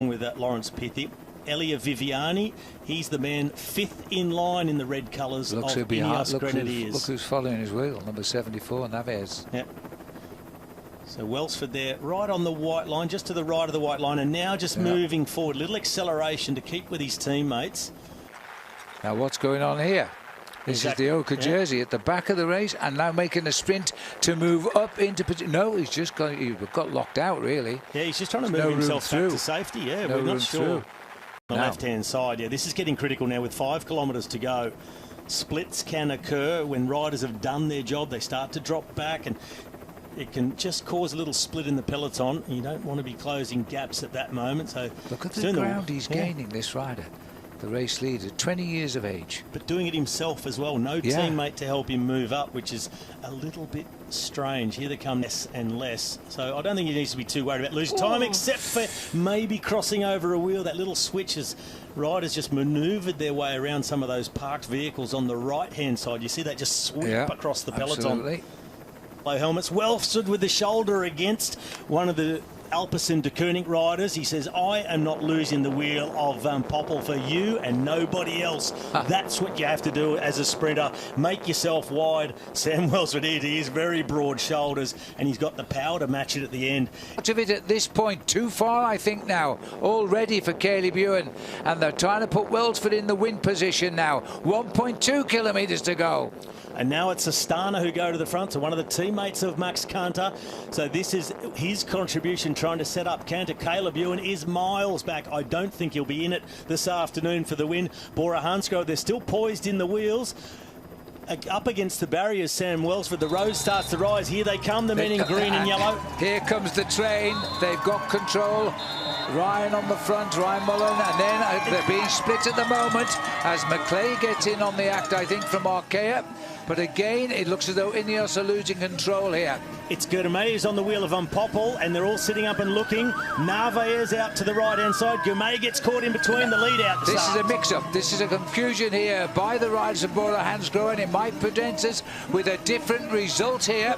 with Lawrence Pithy. Elia Viviani, he's the man fifth in line in the red colours of Ineos Grenadiers. Look who's following his wheel, number 74, Naves. Yeah. So Welsford there, right on the white line, just to the right of the white line, and now just moving forward. Little acceleration to keep with his teammates. Now what's going on here? This is the Oka jersey at the back of the race, and now making a sprint to move up into position. No, he's just got locked out, really. Yeah, he's just trying to move himself back to safety. Yeah, we're not sure. On the left-hand side, this is getting critical now with 5 kilometres to go. Splits can occur when riders have done their job. They start to drop back, and it can just cause a little split in the peloton. You don't want to be closing gaps at that moment. So look at the ground he's gaining, this rider. The race leader, 20 years of age. But doing it himself as well. No teammate to help him move up, which is a little bit strange. Here they come less and less. So I don't think he needs to be too worried about losing time, except for maybe crossing over a wheel. That little switch as riders just manoeuvred their way around some of those parked vehicles on the right-hand side. You see that just sweep across the peloton. Absolutely. Low helmets. Welsford with the shoulder against one of the Alpecin de Koenig riders. He says, I am not losing the wheel of Van Poppel for you and nobody else. That's what you have to do as a sprinter. Make yourself wide. Sam Welsford, he is very broad shoulders, and he's got the power to match it at the end. Much of it at this point, too far, I think, now. All ready for Caleb Ewan, and they're trying to put Welsford in the win position now. 1.2 kilometres to go. And now it's Astana who go to the front, so one of the teammates of Max Kanter. So this is his contribution, trying to set up Kanter. Caleb Ewan is miles back. I don't think he'll be in it this afternoon for the win. Bora Hansgrohe, they're still poised in the wheels. Up against the barriers, Sam Welsford. The road starts to rise. Here they come, the men in green and yellow. Here comes the train. They've got control. Ryan on the front, Ryan Mullen, and then they're being split at the moment as McClay gets in on the act, I think, from Arkea. But again, it looks as though Ineos are losing control here. It's Girmay is on the wheel of Van Poppel, and they're all sitting up and looking. Narvaez out to the right-hand side. Girmay gets caught in between the lead out. This is a mix-up. This is a confusion here by the riders of Bora Hansgrohe, and it might present us with a different result here,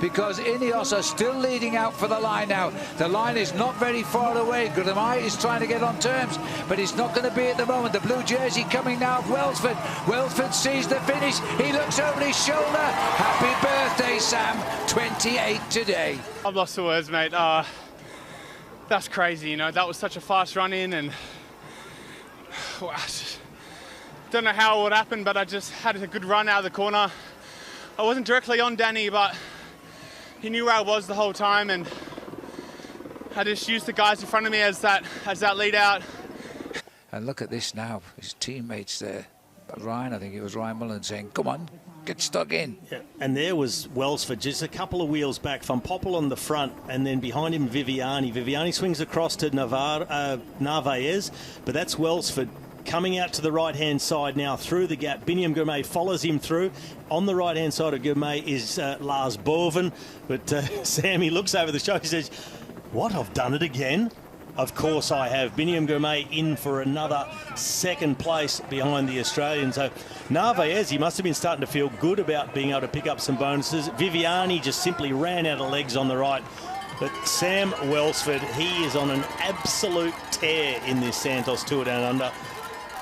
because Ineos are still leading out for the line now. The line is not very far away. Girmay is trying to get on terms, but it's not going to be at the moment. The blue jersey coming now of Welsford. Welsford sees the finish. He looks over his shoulder. Happy birthday, Sam. 28 today. I've lost the words, mate. That's crazy, you know. That was such a fast run in, and I don't know how it would happen, but I just had a good run out of the corner. I wasn't directly on Danny, but he knew where I was the whole time, and I just used the guys in front of me as that lead out. And look at this now, his teammates there. Ryan, I think it was Ryan Mullen saying, come on, get stuck in. Yeah. And there was Welsford, just a couple of wheels back. Van Poppel on the front, and then behind him Viviani. Viviani swings across to Narvaez, but that's Welsford. Coming out to the right-hand side now through the gap. Biniam Girmay follows him through. On the right-hand side of Girmay is Lars Boven. But Sam, he looks over the shoulder. He says, what, I've done it again? Of course I have. Biniam Girmay in for another second place behind the Australian. So Narvaez, he must have been starting to feel good about being able to pick up some bonuses. Viviani just simply ran out of legs on the right. But Sam Welsford, he is on an absolute tear in this Santos Tour Down Under.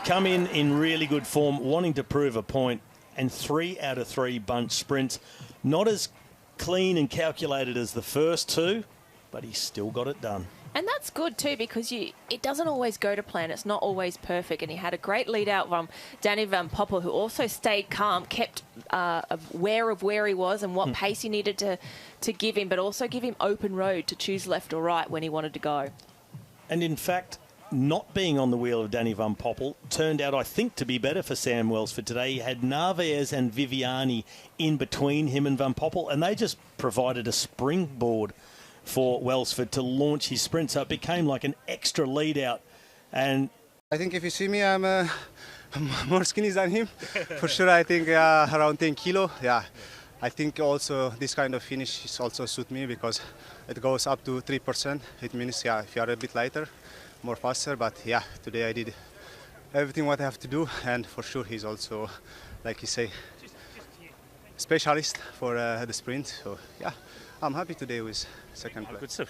Come in really good form, wanting to prove a point, and 3 out of 3 bunch sprints. Not as clean and calculated as the first two, but he's still got it done. And that's good too, because it doesn't always go to plan. It's not always perfect. And he had a great lead out from Danny Van Poppel, who also stayed calm, kept aware of where he was and what pace he needed to give him, but also give him open road to choose left or right when he wanted to go. And in fact, not being on the wheel of Danny Van Poppel turned out, I think, to be better for Sam Welsford today. He had Narvaez and Viviani in between him and Van Poppel, and they just provided a springboard for Welsford to launch his sprint. So it became like an extra lead out. And I think if you see me, I'm more skinny than him. For sure, I think around 10 kilo. Yeah, I think also this kind of finish is also suit me because it goes up to 3%. It means, yeah, if you are a bit lighter, more faster. But yeah, today I did everything what I have to do, and for sure he's also, like you say, specialist for the sprint. So yeah, I'm happy today with second place. Good stuff.